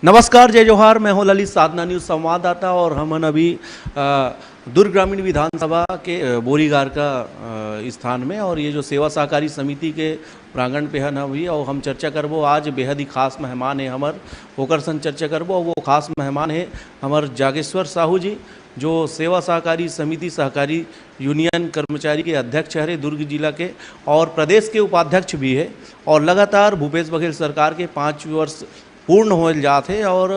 नमस्कार, जय जोहार। मैं हूं ललित, साधना न्यूज़ संवाददाता और हम अभी दुर्ग ग्रामीण विधानसभा के बोरीगार का स्थान में, और ये जो सेवा सहकारी समिति के प्रांगण पे हन अभी, और हम चर्चा करबो आज बेहद ही खास मेहमान है हमर होकर सन चर्चा करबो। और वो खास मेहमान है हमर जागेश्वर साहू जी, जो सेवा सहकारी समिति सहकारी यूनियन कर्मचारी के अध्यक्ष है दुर्ग जिला के, और प्रदेश के उपाध्यक्ष भी है, और लगातार भूपेश बघेल सरकार के 5 वर्ष पूर्ण हो जाते और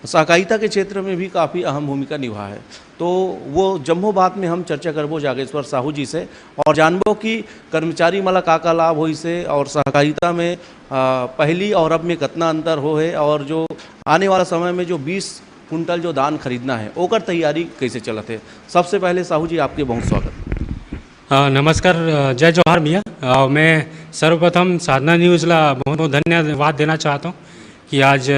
सहकारिता के क्षेत्र में भी काफ़ी अहम भूमिका निभा है। तो वो जम्मो बात में हम चर्चा करबो जागेश्वर साहू जी से, और जानबो कि कर्मचारी मला का लाभ हो से, और सहकारिता में पहली और अब में कितना अंतर हो है, और जो आने वाला समय में जो 20 कुंटल जो धान खरीदना है ओकर तैयारी कैसे चलत है। सबसे पहले साहू जी आपके बहुत स्वागत। नमस्कार, जय जोहार भैया। मैं सर्वप्रथम साधना न्यूज़ ला बहुत बहुत धन्यवाद देना चाहता हूँ कि आज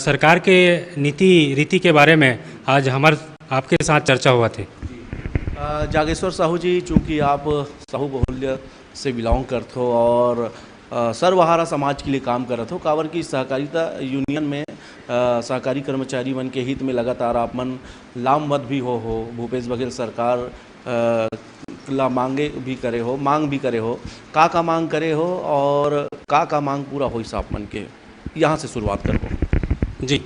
सरकार के नीति रीति के बारे में आज आपके साथ चर्चा हुआ थे। जागेश्वर साहू जी, चूँकि आप साहू बहुल्य से बिलोंग करते हो और सर्वहारा समाज के लिए काम करते हो, काबर की सहकारिता यूनियन में सहकारी कर्मचारी मन के हित में लगातार आप मन लामबद्ध भी हो भूपेश बघेल सरकार ला मांग भी करे हो, का मांग करे हो और का मांग पूरा हो आप मन के, यहाँ से शुरुआत करो जी।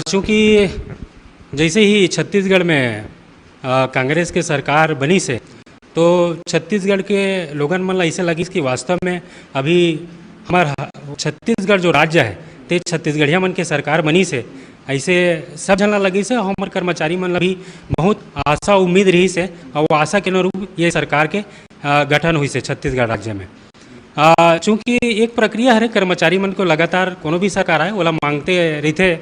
चूँकि जैसे ही छत्तीसगढ़ में कांग्रेस के सरकार बनी से, तो छत्तीसगढ़ के लोगन मन ऐसे लगी कि वास्तव में अभी हमारा छत्तीसगढ़ जो राज्य है ते छत्तीसगढ़िया मन के सरकार बनी से ऐसे सब जन लगी से, हमारे कर्मचारी मन भी बहुत आशा उम्मीद रही से, और वो आशा के अनुरूप ये सरकार के गठन हुई से छत्तीसगढ़ राज्य में। चूँकि एक प्रक्रिया है, कर्मचारी मन को लगातार कोनो भी सरकार आए ओला मांगते रहते,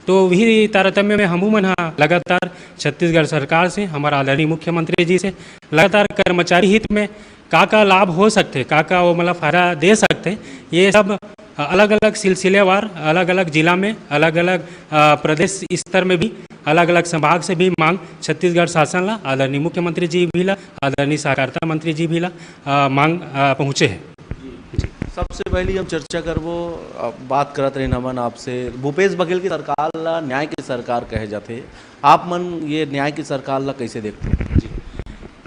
तो वही तारतम्य में हमू मन लगातार छत्तीसगढ़ सरकार से, हमारा आदरणीय मुख्यमंत्री जी से लगातार कर्मचारी हित में का लाभ हो सकते, का वो मतलब फायदा दे सकते, ये सब अलग अलग सिलसिलेवार अलग अलग जिला में, अलग अलग प्रदेश स्तर में भी, अलग अलग संभाग से भी मांग छत्तीसगढ़ शासन ला, आदरणीय मुख्यमंत्री जी भी ला, आदरणीय सहकारिता मंत्री जी भी ला मांग पहुँचे हैं। सबसे पहले हम चर्चा करबो, बात करत रहे नमन आपसे, भूपेश बघेल की सरकार ला न्याय की सरकार कहे जाते, आप मन ये न्याय की सरकार ला कैसे देखते हो?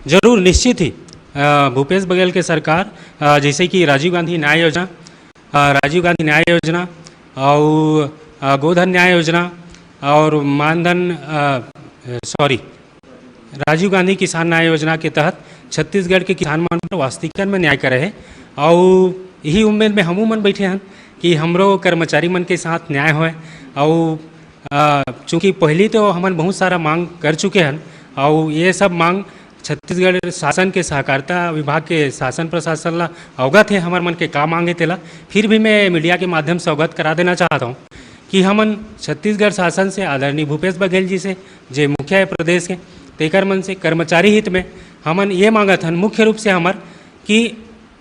जरूर, निश्चित ही भूपेश बघेल के सरकार जैसे कि राजीव गांधी न्याय योजना और गोधन न्याय योजना और राजीव गांधी किसान न्याय योजना के तहत छत्तीसगढ़ के किसान मन पर वास्तविकता में न्याय करे है, और यही उम्मीद में हमू मन बैठे हैं कि हमरो कर्मचारी मन के साथ न्याय होए। और चूँकि पहले तो हमन बहुत सारा मांग कर चुके हैं, और ये सब मांग छत्तीसगढ़ शासन के सहकारिता विभाग के शासन प्रशासन ला अवगत है हमारे मन के का मांगे तेला। फिर भी मैं मीडिया के माध्यम से अवगत करा देना चाहता हूँ कि हमन छत्तीसगढ़ शासन से, आदरणीय भूपेश बघेल जी से, जो मुखिया है प्रदेश के, तेकर मन से कर्मचारी हित में हमन ये मांगत हन मुख्य रूप से कि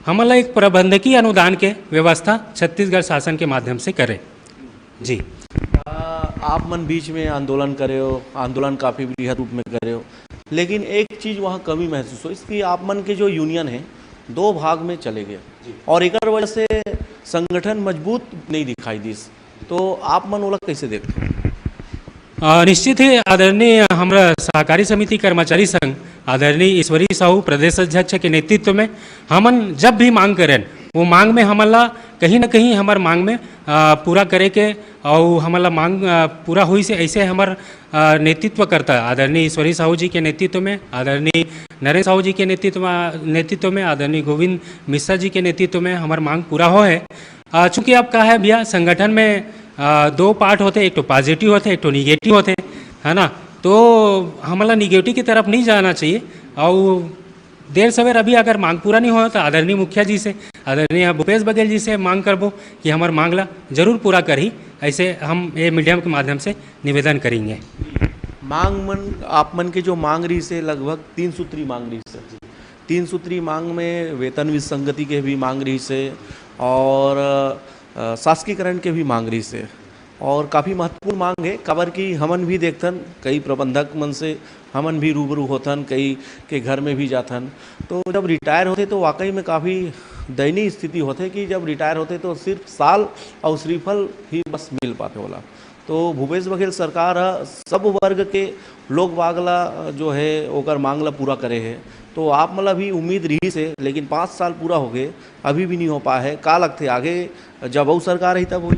हमला एक प्रबंधकीय अनुदान के व्यवस्था छत्तीसगढ़ शासन के माध्यम से करे। जी, आप मन बीच में आंदोलन करे हो, आंदोलन काफ़ी बृहद रूप में करे हो, लेकिन एक चीज़ वहाँ कमी महसूस हो, इसकी आप मन के जो यूनियन है 2 भाग में चले गए, और एक वजह से संगठन मजबूत नहीं दिखाई दी, तो आप मन ओला कैसे देखते हो? निश्चित ही आदरणीय हमारा सहकारी समिति कर्मचारी संघ आदरणीय ईश्वरी साहू प्रदेश अध्यक्ष के नेतृत्व में हमन जब भी मांग करें, वो मांग में हमला कहीं ना कहीं हमार मांग में पूरा करे के, और हमला मांग पूरा हुई से ऐसे हमार नेतृत्व करता आदरणीय ईश्वरी साहू जी के नेतृत्व में, आदरणीय नरेंद्र साहू जी के नेतृत्व में, आदरणीय गोविंद मिश्रा जी के नेतृत्व में हमार मांग पूरा हो है। चूँकि अब कहा है भैया, संगठन में 2 पार्ट होते, एक तो पॉजिटिव होते, एक तो निगेटिव होते, है ना। तो हमला निगेटिव की तरफ नहीं जाना चाहिए, और देर सवेर अभी अगर मांग पूरा नहीं हो तो आदरणीय मुखिया जी से, आदरणीय भूपेश बघेल जी से मांग करबो कि हमार मांग ला जरूर पूरा करी, ऐसे हम ये मीडिया के माध्यम से निवेदन करेंगे। मांग मन आप मन के जो मांग रही से लगभग 3 सूत्री मांग रही से, 3 सूत्री मांग में वेतन विसंगति के भी मांग रही से, और शासकीकरण के भी मांग रही से, और काफ़ी महत्वपूर्ण मांग है, काबर की हमन भी देखतन, कई प्रबंधक मन से हमन भी रूबरू होतन, कई के घर में भी जातन, तो जब रिटायर होते तो वाकई में काफ़ी दयनीय स्थिति होते कि जब रिटायर होते तो सिर्फ साल और श्रीफल ही बस मिल पाते होला। तो भूपेश बघेल सरकार सब वर्ग के लोग वागला जो है ओकर मांगला पूरा करे है। तो आप मतलब भी उम्मीद रही से, लेकिन 5 साल पूरा हो गए अभी भी नहीं हो पाए है। का लगते आगे जब वो सरकार रही तब हुई?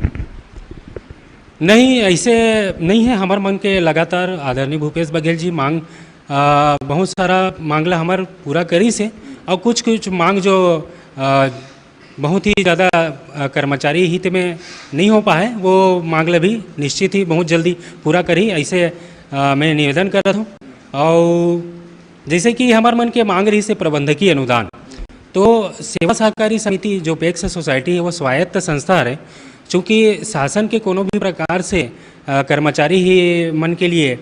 नहीं, ऐसे नहीं है। हमार मन के लगातार आदरणीय भूपेश बघेल जी मांग बहुत सारा मांगला हमार पूरा करी से, और कुछ कुछ मांग जो बहुत ही ज़्यादा कर्मचारी हित में नहीं हो पाए वो मांगला भी निश्चित ही बहुत जल्दी पूरा करी, ऐसे मैं निवेदन कर रहा हूँ। और जैसे कि हमार मन के मांग रही से प्रबंधकीय अनुदान, तो सेवा सहकारी समिति जो पैक्स सोसाइटी है वो स्वायत्त संस्था है। चूँकि शासन के कोनो भी प्रकार से कर्मचारी ही मन के लिए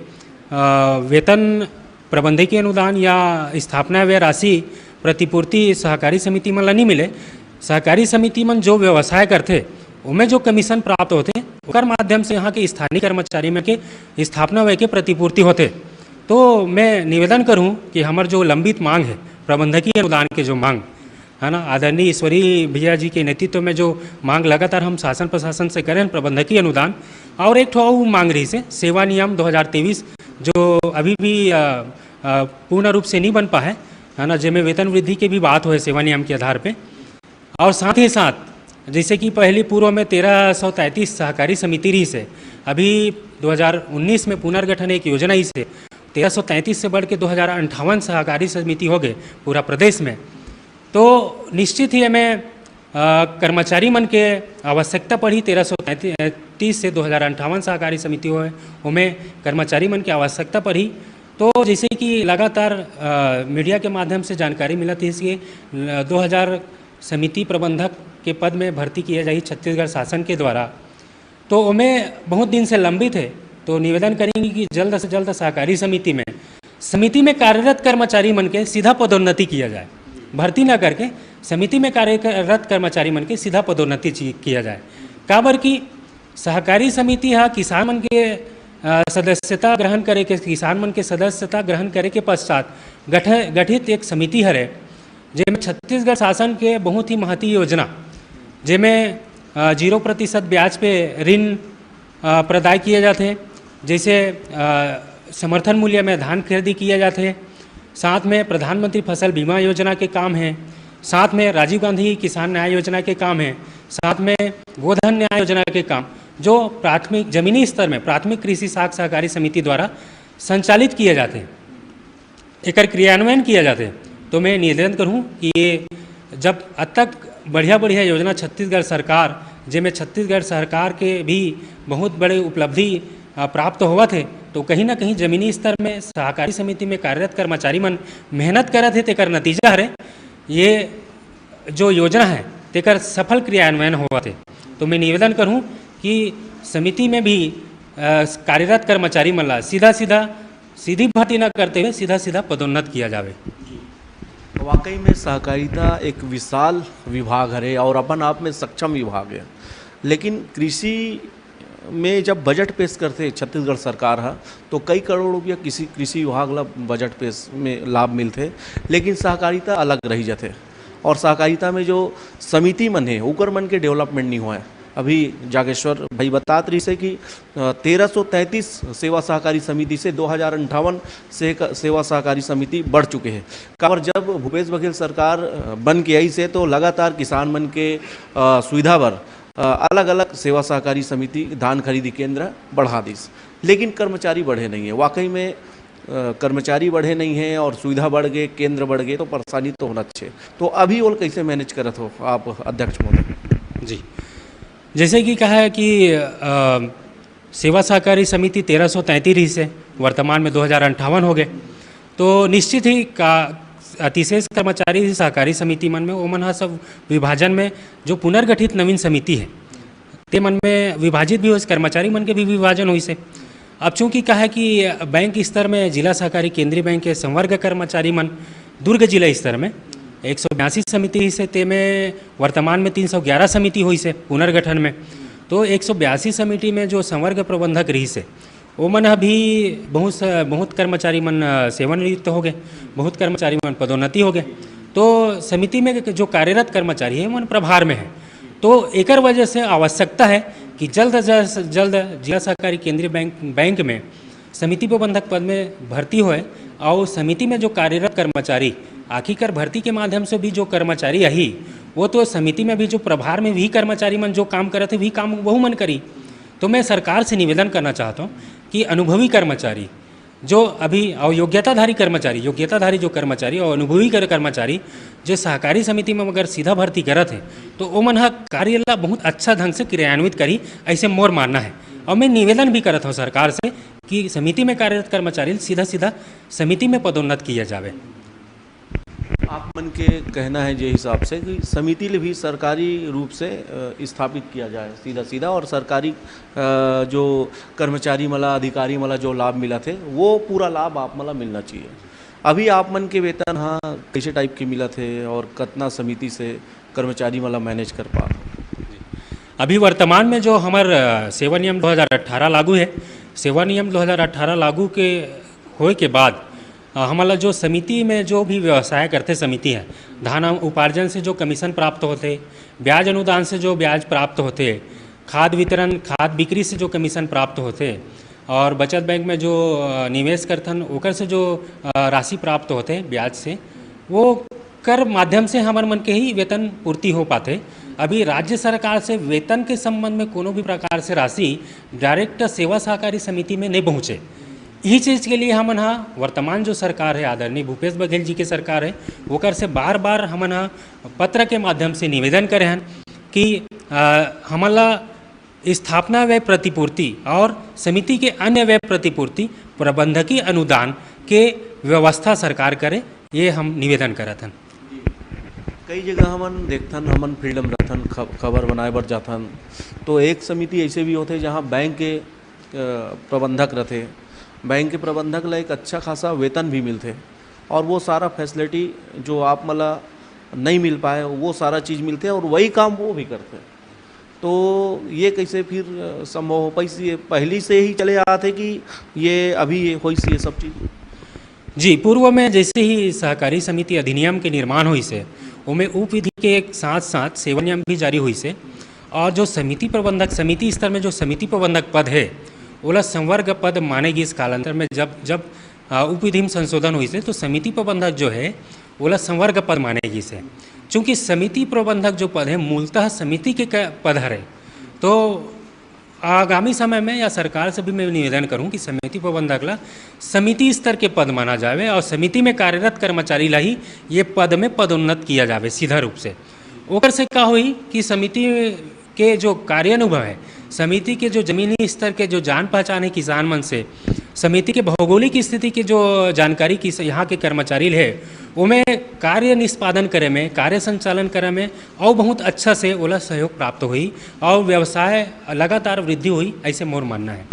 वेतन, प्रबंधकीय अनुदान या स्थापना व्यय राशि प्रतिपूर्ति सहकारी समिति मन ला नहीं मिले। सहकारी समिति मन जो व्यवसाय करते उनमें जो कमीशन प्राप्त होते ओकर माध्यम से यहाँ के स्थानीय कर्मचारी में के स्थापना व्यय के प्रतिपूर्ति होते। तो मैं निवेदन करूँ कि हमार जो लंबित मांग है प्रबंधकीय अनुदान के जो मांग है ना, आदरणीय ईश्वरी भैया जी के नेतृत्व में जो मांग लगातार हम शासन प्रशासन से करें प्रबंधकीय अनुदान, और एक ठो मांग रही से सेवा नियम 2023 जो अभी भी पूर्ण रूप से नहीं बन पा है ना, जिसमें वेतन वृद्धि की भी बात हो सेवा नियम के आधार पे। और साथ ही साथ जैसे कि पहली पूर्व में 1333 सहकारी समिति रही से, अभी 2019 में पुनर्गठन एक योजना ही से 1333 से बढ़ के 2058 सहकारी समिति हो गए पूरा प्रदेश में। तो निश्चित ही हमें कर्मचारी मन के आवश्यकता पड़ी 1333 से 2058 सहकारी समिति हुए उनमें कर्मचारी मन की आवश्यकता पड़ी। तो जैसे कि लगातार मीडिया के माध्यम से जानकारी मिला थी कि 2000 समिति प्रबंधक के पद में भर्ती किया जाए छत्तीसगढ़ शासन के द्वारा, तो उनमें बहुत दिन से लंबित है। तो निवेदन करेंगे कि जल्द से जल्द सहकारी समिति में कार्यरत कर्मचारी मन के सीधा पदोन्नति किया जाए, भर्ती न करके समिति में कार्यरत कर्मचारी मन के सीधा पदोन्नति किया जाए। काबर की सहकारी समिति है किसान मन के सदस्यता ग्रहण करे के, किसान मन के सदस्यता ग्रहण करे के पश्चात गठित एक समिति हरे, जिसमें छत्तीसगढ़ शासन के बहुत ही महती योजना, जिसमें 0% ब्याज पे ऋण प्रदाय किए जाते, जैसे समर्थन मूल्य में धान खरीदी किए जाते, साथ में प्रधानमंत्री फसल बीमा योजना के काम हैं, साथ में राजीव गांधी किसान न्याय योजना के काम हैं, साथ में गोधन न्याय योजना के काम जो प्राथमिक जमीनी स्तर में प्राथमिक कृषि साख सहकारी समिति द्वारा संचालित किए जाते हैं, एक क्रियान्वयन किया जाते हैं। तो मैं निवेदन करूं कि ये जब अब तक बढ़िया योजना छत्तीसगढ़ सरकार, जिसमें छत्तीसगढ़ सरकार के भी बहुत बड़े उपलब्धि प्राप्त हुआ थे, तो कहीं ना कहीं जमीनी स्तर में सहकारी समिति में कार्यरत कर्मचारी मन मेहनत करे थे, तेकर नतीजा है ये जो योजना है तेकर सफल क्रियान्वयन हुआ थे। तो मैं निवेदन करूं कि समिति में भी कार्यरत कर्मचारी मन ला सीधी भर्ती न करते हुए सीधा पदोन्नत किया जावे। वाकई में सहकारिता एक विशाल विभाग है और अपन आप में सक्षम विभाग है, लेकिन कृषि में जब बजट पेश करते छत्तीसगढ़ सरकार है तो कई करोड़ रुपया किसी कृषि विभाग ला बजट पेश में लाभ मिलते, लेकिन सहकारिता अलग रही जाते। और सहकारिता में जो समिति मन है उकर मन के डेवलपमेंट नहीं हुआ है। अभी जागेश्वर भाई बतात रही से कि 1333 सेवा सहकारी समिति से 2058 से सेवा सहकारी समिति बढ़ चुके हैं। और जब भूपेश बघेल सरकार बन के आई से तो लगातार किसान मन के सुविधा पर अलग अलग सेवा सहकारी समिति धान खरीदी केंद्र बढ़ा दी, लेकिन कर्मचारी बढ़े नहीं है। वाकई में कर्मचारी बढ़े नहीं हैं और सुविधा बढ़ गए, केंद्र बढ़ गए, तो परेशानी तो होना चाहिए। तो अभी और कैसे मैनेज करत हो आप अध्यक्ष महोदय? जी, जैसे कि कहा है कि सेवा सहकारी समिति 1333 से वर्तमान में 2058 हो गए, तो निश्चित ही अतिशेष कर्मचारी सहकारी समिति मन में ओमन हा सब विभाजन में जो पुनर्गठित नवीन समिति है ते मन में विभाजित भी हो, कर्मचारी मन के भी विभाजन हुई से। अब चूँकि कहा है कि बैंक स्तर में जिला सहकारी केंद्रीय बैंक के संवर्ग कर्मचारी मन दुर्ग जिला स्तर में 182 समिति से ते में वर्तमान में 311 समिति हुई से पुनर्गठन में। तो 182 समिति में जो संवर्ग प्रबंधक रही से वो मन अभी बहुत कर्मचारी मन सेवानिवृत्त हो गए, बहुत कर्मचारी मन पदोन्नति हो गए। तो समिति में जो कार्यरत कर्मचारी है मन प्रभार में है। तो एकर वजह से आवश्यकता है कि जल्द से जल्द जिला सहकारी केंद्रीय बैंक में समिति प्रबंधक पद में भर्ती होए और समिति में जो कार्यरत कर्मचारी आखिरकार भर्ती के माध्यम से भी जो कर्मचारी रही वो तो समिति में भी जो प्रभार में भी कर्मचारी मन जो काम करे थे वही काम वह मन करी। तो मैं सरकार से निवेदन करना चाहता हूँ कि अनुभवी कर्मचारी जो अभी और योग्यताधारी जो कर्मचारी और अनुभवी कर्मचारी जो सहकारी समिति में अगर सीधा भर्ती करत है तो वो मन कार्य ला बहुत अच्छा ढंग से क्रियान्वित करी, ऐसे मोर मानना है। और मैं निवेदन भी करता हूँ सरकार से कि समिति में कार्यरत कर्मचारी सीधा सीधा समिति में पदोन्नत किया जावे। आप मन के कहना है जे हिसाब से कि समिति ले भी सरकारी रूप से स्थापित किया जाए सीधा सीधा, और सरकारी जो कर्मचारी मला अधिकारी मला जो लाभ मिला थे वो पूरा लाभ आप मला मिलना चाहिए। अभी आप मन के वेतन हाँ कैसे टाइप के मिला थे और कितना समिति से कर्मचारी मला मैनेज कर पा? अभी वर्तमान में जो हमार सेवा नियम 2018 लागू है, सेवा नियम 2018 लागू के होए के बाद हमारा जो समिति में जो भी व्यवसाय करते समिति है, धान उपार्जन से जो कमीशन प्राप्त होते, ब्याज अनुदान से जो ब्याज प्राप्त होते, खाद वितरण खाद बिक्री से जो कमीशन प्राप्त होते, और बचत बैंक में जो निवेश करथन ओकर से जो राशि प्राप्त होते ब्याज से, वो कर माध्यम से हमारे मन के ही वेतन पूर्ति हो पाते। अभी राज्य सरकार से वेतन के संबंध में कोनो भी प्रकार से राशि डायरेक्ट सेवा सहकारी समिति में नहीं पहुँचे। यही चीज़ के लिए हमन वर्तमान जो सरकार है आदरणीय भूपेश बघेल जी के सरकार है ओकर से बार बार हमन पत्र के माध्यम से निवेदन करे हैं कि हमला स्थापना व्यय प्रतिपूर्ति और समिति के अन्य व्यय प्रतिपूर्ति प्रबंधकीय अनुदान के व्यवस्था सरकार करे, ये हम निवेदन करत हन। कई जगह हमन देखथन हमन फ्रीडम रखथन खबर बनाए बर जाथन तो एक समिति ऐसे भी होते जहाँ बैंक के प्रबंधक रहते, बैंक के प्रबंधक ला एक अच्छा खासा वेतन भी मिलते और वो सारा फैसिलिटी जो आप मला नहीं मिल पाए वो सारा चीज़ मिलते और वही काम वो भी करते। तो ये कैसे फिर संभव हो पाई? ये पहले से ही चले आते कि ये अभी ये होई सी ये सब चीज़? जी, पूर्व में जैसे ही सहकारी समिति अधिनियम के निर्माण हुई से उनमें उप विधि के एक साथ साथ सेवा नियम भी जारी हुई से, और जो समिति प्रबंधक समिति स्तर में जो समिति प्रबंधक पद है ओला संवर्ग पद मानेगी। इस कालांतर में जब उप विधि में संशोधन हुई से तो समिति प्रबंधक जो है ओला संवर्ग पद मानेगी से, चूँकि समिति प्रबंधक जो पद है मूलतः समिति के पद है। तो आगामी समय में या सरकार से भी मैं निवेदन करूं कि समिति प्रबंधक ला समिति स्तर के पद माना जावे और समिति में कार्यरत कर्मचारी ला ही ये पद में पदोन्नत किया जावे सीधा रूप से। ओकर से क्या हुई कि समिति के जो कार्यानुभव है, समिति के जो जमीनी स्तर के जो जान पहचान है किसान मन से, समिति के भौगोलिक स्थिति की जो जानकारी की यहाँ के कर्मचारी है उमें कार्य निष्पादन करे में कार्य संचालन करे में और बहुत अच्छा से ओला सहयोग प्राप्त हुई और व्यवसाय लगातार वृद्धि हुई, ऐसे मोर मानना है।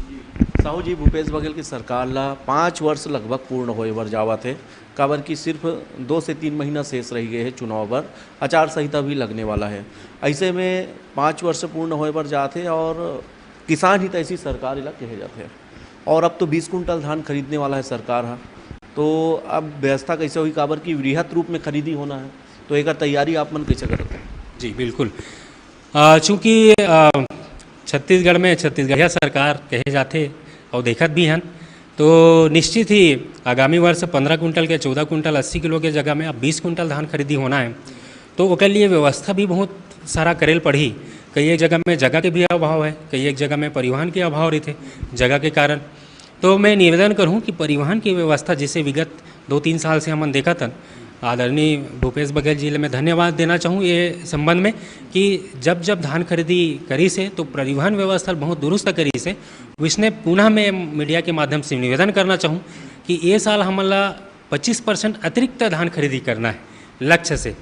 साहू जी, भूपेश बघेल की सरकार ला 5 वर्ष लगभग पूर्ण होए बर जावा थे, काबर की सिर्फ 2 से 3 महीना शेष रह गए हैं चुनाव पर, आचार संहिता भी लगने वाला है। ऐसे में 5 वर्ष पूर्ण होए बर जाते और किसान हित ऐसी सरकार इला कहे जाते हैं। और अब तो 20 कुंटल धान खरीदने वाला है सरकार है, तो अब व्यवस्था कैसे हुई? काबर की वृहत रूप में खरीदी होना है, तो एक तैयारी आप मन कैसे करते हैं? जी बिल्कुल, चूँकि छत्तीसगढ़ में छत्तीसगढ़िया सरकार कहे जाते और देखत भी हैं, तो निश्चित ही आगामी वर्ष 15 कुंटल के 14 कुंटल 80 किलो के जगह में अब 20 कुंटल धान खरीदी होना है। तो ओकर लिए व्यवस्था भी बहुत सारा करेल पड़ी। कई एक जगह में जगह के भी अभाव है, कई एक जगह में परिवहन के अभाव रहते जगह के कारण। तो मैं निवेदन करूं कि परिवहन की व्यवस्था जैसे विगत 2-3 साल से हमन देखा था, आदरणीय भूपेश बघेल जी मैं धन्यवाद देना चाहूँ ये संबंध में कि जब धान खरीदी करी से तो परिवहन व्यवस्था बहुत दुरुस्त करी से। इसने पुनः मैं मीडिया के माध्यम से निवेदन करना चाहूँ कि ये साल हमला 25% अतिरिक्त धान खरीदी करना है लक्ष्य से,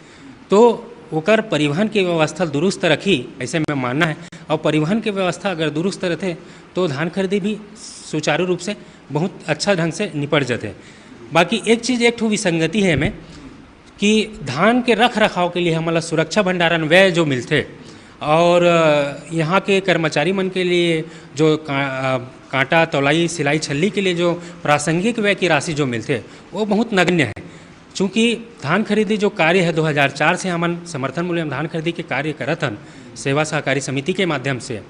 तो ओकर परिवहन की व्यवस्था दुरुस्त रखी, ऐसे में मानना है। और परिवहन की व्यवस्था अगर दुरुस्त रहते तो धान खरीदी भी सुचारू रूप से बहुत अच्छा ढंग से निपट जाते। बाकी एक चीज़ एक ठो विसंगति है में कि धान के रख रखाव के लिए हमारा सुरक्षा भंडारण व्यय जो मिलते और यहाँ के कर्मचारी मन के लिए जो कांटा तौलाई सिलाई छल्ली के लिए जो प्रासंगिक व्यय की राशि जो मिलते वो बहुत नगण्य है। चूँकि धान खरीदी जो कार्य है 2004 से हमन समर्थन मूल्य में धान खरीदी के कार्य करत हन सेवा सहकारी समिति के माध्यम से।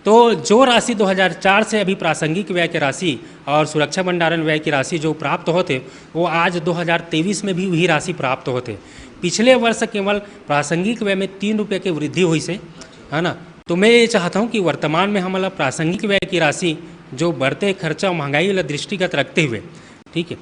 तो जो राशि 2004 से अभी प्रासंगिक व्यय की राशि और सुरक्षा भंडारण व्यय की राशि जो प्राप्त होते वो आज 2023 में भी वही राशि प्राप्त होते। पिछले वर्ष केवल प्रासंगिक व्यय में 3 रुपये की वृद्धि हुई से, है ना। तो मैं ये चाहता हूँ कि वर्तमान में हमारा प्रासंगिक व्यय की राशि जो बढ़ते खर्चा और महंगाई वाला दृष्टिगत रखते हुए, ठीक है,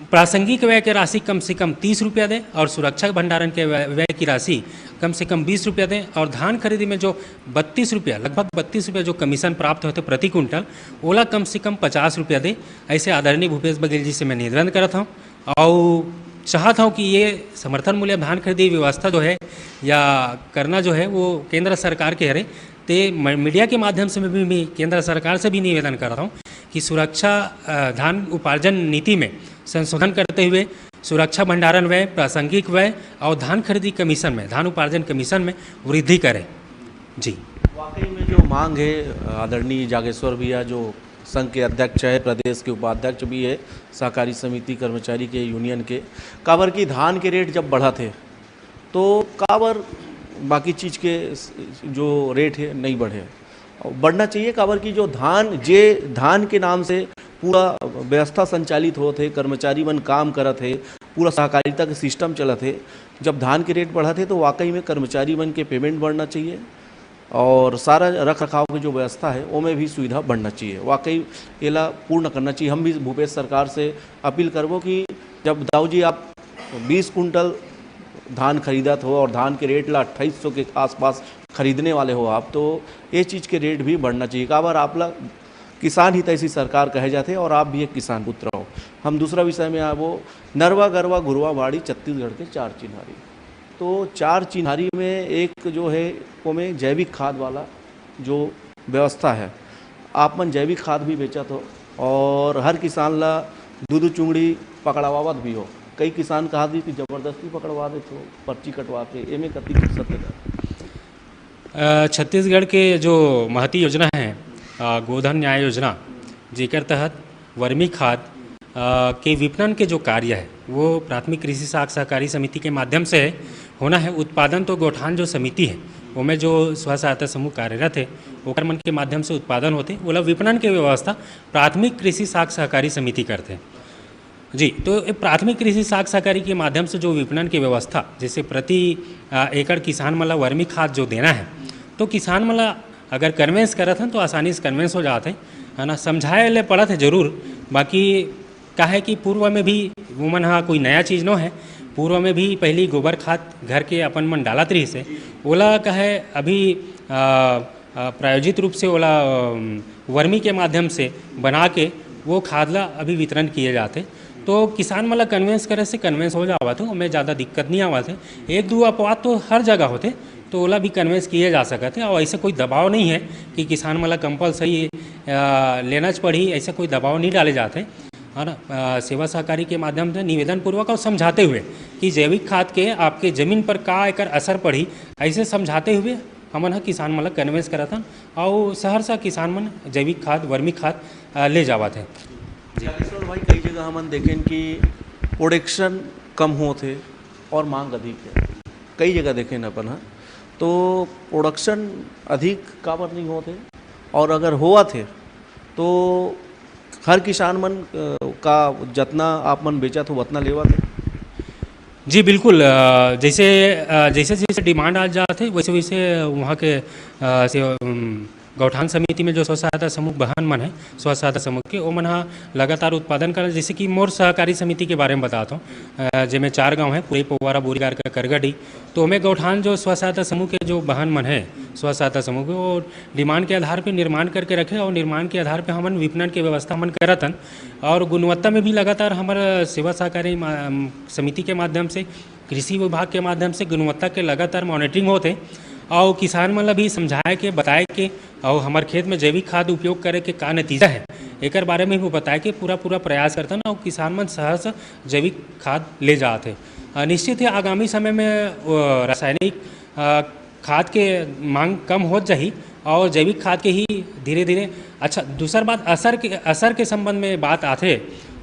प्रासंगिक व्यय की राशि कम से कम 30 रुपया दें और सुरक्षा भंडारण के व्यय की राशि कम से कम 20 रुपया दें और धान खरीदी में जो 32 रुपया, लगभग 32 रुपया जो कमीशन प्राप्त होते प्रति कुंटल, ओला कम से कम 50 रुपया दें। ऐसे आदरणीय भूपेश बघेल जी से मैं निवेदन करता हूँ और चाहता हूँ कि ये समर्थन मूल्य धान खरीदी व्यवस्था जो है या करना जो है वो केंद्र सरकार के हरे। ते मीडिया के माध्यम से मैं भी केंद्र सरकार से भी निवेदन कर रहा हूँ कि सुरक्षा धान उपार्जन नीति में संशोधन करते हुए सुरक्षा भंडारण व्यय, प्रासंगिक व्यय और धान खरीदी कमीशन में, धान उपार्जन कमीशन में वृद्धि करें। जी, वाकई में जो मांग है आदरणीय जागेश्वर भैया जो संघ के अध्यक्ष है, प्रदेश के उपाध्यक्ष भी है सहकारी समिति कर्मचारी के यूनियन के, काबर की धान के रेट जब बढ़ा थे तो काबर बाकी चीज़ के जो रेट है नहीं बढ़े, बढ़ना चाहिए। काबर की जो धान के नाम से पूरा व्यवस्था संचालित हो थे, कर्मचारी मन काम करत थे, पूरा सहकारिता के सिस्टम चलत है। जब धान के रेट बढ़ा थे तो वाकई में कर्मचारी मन के पेमेंट बढ़ना चाहिए और सारा रख रखाव की जो व्यवस्था है वो में भी सुविधा बढ़ना चाहिए। वाकई एला पूर्ण करना चाहिए। हम भी भूपेश सरकार से अपील करबो कि जब दाऊ जी आप 20 कुंटल धान खरीदत हो और धान के रेट ला 2800 के आसपास खरीदने वाले हो आप, तो ये चीज़ के रेट भी बढ़ना चाहिए। काबर आप ला किसान ही तैसी सरकार कहे जाते और आप भी एक किसान पुत्र हो। हम दूसरा विषय में वो नरवा गरवा गुरवा बाड़ी छत्तीसगढ़ के 4 चिन्हारी, तो 4 चिन्हारी में एक जो है वो में जैविक खाद वाला जो व्यवस्था है, आप मन जैविक खाद भी बेचत हो और हर किसान ला दूध चुंगड़ी पकड़ावत भी हो। कई किसान कहा दी कि जबरदस्ती पकड़वा देते हो पर्ची कटवा के, एमे कति सत्य। छत्तीसगढ़ के जो महती योजना है गोधन न्याय योजना, जेकर तहत वर्मी खाद के विपणन के जो कार्य है वो प्राथमिक कृषि साख सहकारी समिति के माध्यम से होना है। उत्पादन तो गौठान जो समिति है उनमें जो स्व सहायता समूह कार्यरत है ओकर मन के माध्यम से उत्पादन होते, ओला विपणन के व्यवस्था प्राथमिक कृषि साख सहकारी समिति करते हैं। जी, तो प्राथमिक कृषि साख सहकारी के माध्यम से जो विपणन की व्यवस्था, जैसे प्रति एकड़ किसान मला वर्मी खाद जो देना है, तो किसान मला अगर कन्वेंस करत हैं तो आसानी से कन्वेंस हो जाते हैं, है ना। समझाए ले पड़त है जरूर, बाकी का है कि पूर्व में भी वो मन हाँ कोई नया चीज़ न है। पूर्व में भी पहली गोबर खाद घर के अपन मन डालत रही से, ओला का है अभी प्रायोजित रूप से ओला वर्मी के माध्यम से बना के वो खाद ला अभी वितरण किए जाते। तो किसान मला कन्वेंस करे से कन्वेंस हो जावा थे, उनमें ज़्यादा दिक्कत नहीं आवा थे। 1-2 अपवाद तो हर जगह होते, तो ओला भी कन्वेंस किए जा सकते हैं और ऐसे कोई दबाव नहीं है कि किसान मला कंपलसरी लेना पड़ी, ऐसे कोई दबाव नहीं डाले जाते, है ना। सेवा सहकारी के माध्यम से निवेदन पूर्वक और समझाते हुए कि जैविक खाद के आपके ज़मीन पर का एकर असर पड़ी, ऐसे समझाते हुए हमन किसान मला कन्वेंस करत और सहरसा किसान मन जैविक खाद वर्मी खाद ले जावत है। जागेश्वर भाई, कई जगह हमन देखें कि प्रोडक्शन कम होते और मांग अधिक है, कई जगह देखें अपन हाँ, तो प्रोडक्शन अधिक काबर नहीं होते और अगर हुआ थे तो हर किसान मन का जितना आप मन बेचा तो उतना लेवा थे। जी बिल्कुल, जैसे जैसे डिमांड आ जाते वैसे वैसे वहाँ के गौठान समिति में जो स्व सहायता समूह बहन मन है, स्व सहायता समूह के वो मन लगातार उत्पादन कर। जैसे कि मोर सहकारी समिति के बारे में बताता हूँ, जिसमें 4 गांव है, पूरे पोवारा बोरीगार का करगढ़ी। तो हमें गौठान जो स्व सहायता समूह के जो बहन मन है स्व सहायता समूह के, वो डिमांड के आधार पर निर्माण करके रखे और निर्माण के आधार पर हमन विपणन की व्यवस्था हमन करतन और गुणवत्ता में भी लगातार हमारा सेवा सहकारी समिति के माध्यम से, कृषि विभाग के माध्यम से गुणवत्ता के लगातार मॉनिटरिंग होते और किसान मन भी समझाए के बताए के और हमारे खेत में जैविक खाद उपयोग करे के का नतीजा है एक बारे में भी बताए के पूरा प्रयास करते हैं और किसान मन सहज जैविक खाद ले जाते। निश्चित है आगामी समय में रासायनिक खाद के मांग कम हो जाही और जैविक खाद के ही धीरे धीरे। अच्छा, दूसरा बात असर के संबंध में बात आते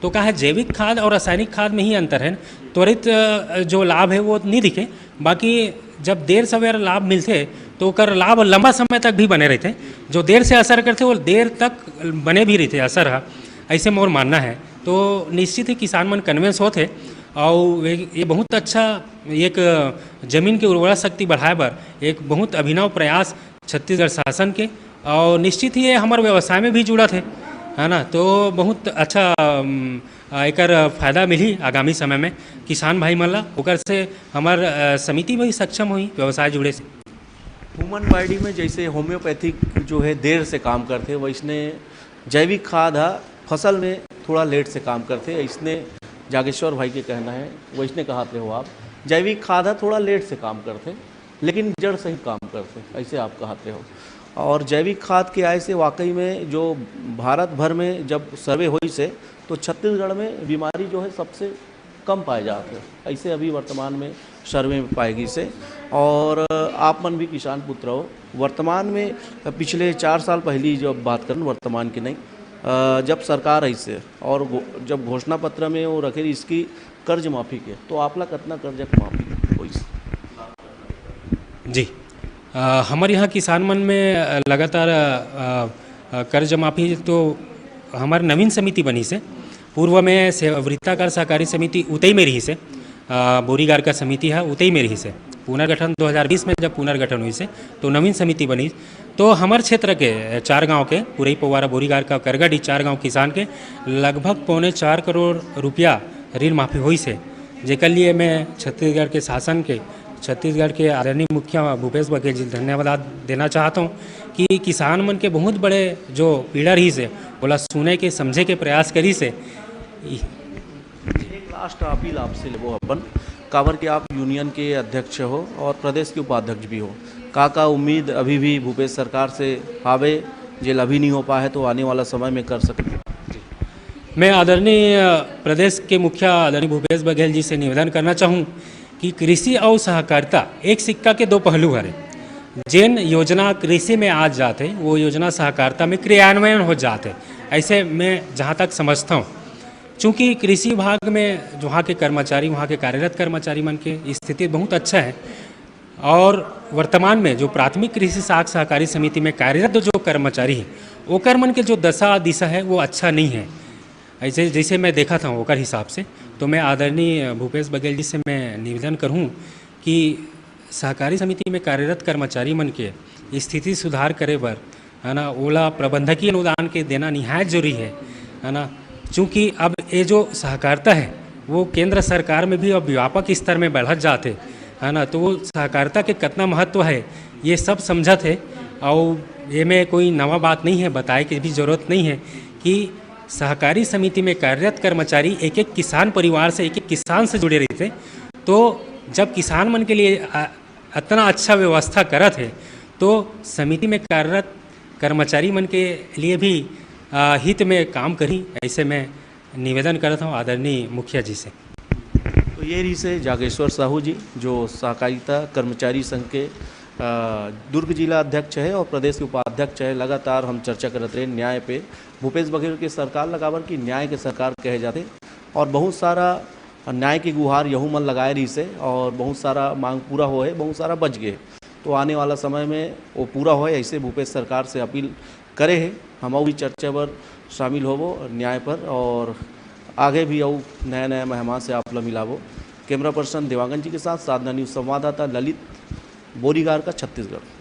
तो कहा है जैविक खाद और रासायनिक खाद में ही अंतर है। त्वरित जो लाभ है वो नहीं दिखे, बाकी जब देर सवेर लाभ मिलते तो ओकर लाभ लंबा समय तक भी बने रहते। जो देर से असर करते वो देर तक बने भी रहते असर है, ऐसे मोर मानना है। तो निश्चित ही किसान मन कन्विंस होते और ये बहुत अच्छा एक जमीन के उर्वरा शक्ति बढ़ाए बर एक बहुत अभिनव प्रयास छत्तीसगढ़ शासन के, और निश्चित ही ये हमारे व्यवसाय में भी जुड़ा थे, है ना। तो बहुत अच्छा एकर फायदा मिली आगामी समय में किसान भाई मन ला, ओकर से हमार समिति भी सक्षम हुई व्यवसाय जुड़े से। ह्यूमन बॉडी में जैसे होम्योपैथिक जो है देर से काम करते, वैसने जैविक खाद फसल में थोड़ा लेट से काम करते। इसने जागेश्वर भाई के कहना है, वैसने कहते हो आप जैविक खाद थोड़ा लेट से काम करते लेकिन जड़ से ही काम करते, ऐसे आप कहते हो। और जैविक खाद के आय से वाकई में जो भारत भर में जब सर्वे हुई से तो छत्तीसगढ़ में बीमारी जो है सबसे कम पाए जाते हैं, ऐसे अभी वर्तमान में सर्वे में पाएगी से। और आप मन भी किसान पुत्र हो, वर्तमान में पिछले 4 साल पहली जब बात करें, वर्तमान की नहीं, जब सरकार ऐसे और जब घोषणा पत्र में वो रखे इसकी कर्ज माफ़ी के, तो आपला कितना कर्ज माफ़ी हुई? जी, हमारे यहाँ किसान मन में लगातार कर्ज माफ़ी तो हमारे नवीन समिति बनी से, पूर्व में वृत्ताकार सहकारी समिति उतई में रही से, बोरीगार का समिति है उतई में रही से। पुनर्गठन 2020 में जब पुनर्गठन हुई से तो नवीन समिति बनी। तो हमारे क्षेत्र के 4 गांव के पुरई पवारा बोरीगार का करगढ़ी 4 गांव किसान के लगभग 3.25 करोड़ रुपया ऋण माफ़ी हुई से, जेकर लिए मैं छत्तीसगढ़ के शासन के, छत्तीसगढ़ के आदरणीय मुखिया भूपेश बघेल जी धन्यवाद देना चाहता हूँ कि किसान मन के बहुत बड़े जो पीड़ा रही से बोला सुने के समझे के प्रयास करी से। एक लास्ट अपील आपसे वो अपन काबर के आप यूनियन के अध्यक्ष हो और प्रदेश के उपाध्यक्ष भी हो, का उम्मीद अभी भी भूपेश सरकार से आवे, जेल अभी नहीं हो पाए है तो आने वाला समय में कर सकते? मैं आदरणीय प्रदेश के मुखिया आदरणीय भूपेश बघेल जी से निवेदन करना चाहूँ कि कृषि और सहकारिता एक सिक्का के 2 पहलू है। जिन योजना कृषि में आज जाते वो योजना सहकारिता में क्रियान्वयन हो जाते, ऐसे मैं जहाँ तक समझता हूँ। चूँकि कृषि विभाग में वहाँ के कर्मचारी, वहाँ के कार्यरत कर्मचारी मन के स्थिति बहुत अच्छा है, और वर्तमान में जो प्राथमिक कृषि साख सहकारी समिति में कार्यरत जो कर्मचारी हैं ओकर मन के जो दशा दिशा है वो अच्छा नहीं है, ऐसे जैसे मैं देखा था ओकर हिसाब से। तो मैं आदरणीय भूपेश बघेल जी से मैं निवेदन करूँ कि सहकारी समिति में कार्यरत कर्मचारी मन के स्थिति सुधार करे बर, है ना, ओला प्रबंधकीय अनुदान के देना निहायत जरूरी है ना। चूँकि अब ये जो सहकारिता है वो केंद्र सरकार में भी अब व्यापक स्तर में बढ़त जाते, है ना। तो वो सहकारिता के कितना महत्व है ये सब समझत है, और ये में कोई नवा बात नहीं है, बताए की भी जरूरत नहीं है कि सहकारी समिति में कार्यरत कर्मचारी एक एक किसान परिवार से, एक एक किसान से जुड़े रहते। तो जब किसान मन के लिए इतना अच्छा व्यवस्था करत है तो समिति में कार्यरत कर्मचारी मन के लिए भी हित में काम करी, ऐसे मैं निवेदन करता हूँ आदरणीय मुखिया जी से। तो ये रही से जागेश्वर साहू जी जो सहकारिता कर्मचारी संघ के दुर्ग जिला अध्यक्ष है और प्रदेश के उपाध्यक्ष है। लगातार हम चर्चा करते रहे न्याय पे, भूपेश बघेल के सरकार लगावर की न्याय के सरकार कहे जाते, और बहुत सारा न्याय की गुहार यहू मन लगाए रही से, और बहुत सारा मांग पूरा हो है, बहुत सारा बच गए। तो आने वाला समय में वो पूरा हो, ऐसे भूपेश सरकार से अपील करे है। हम भी चर्चा पर शामिल होवो न्याय पर, और आगे भी और नया नया मेहमान से आप लोग मिलावो। कैमरा पर्सन देवांगन जी के साथ साधना न्यूज़ संवाददाता ललित, बोरीगार का, छत्तीसगढ़।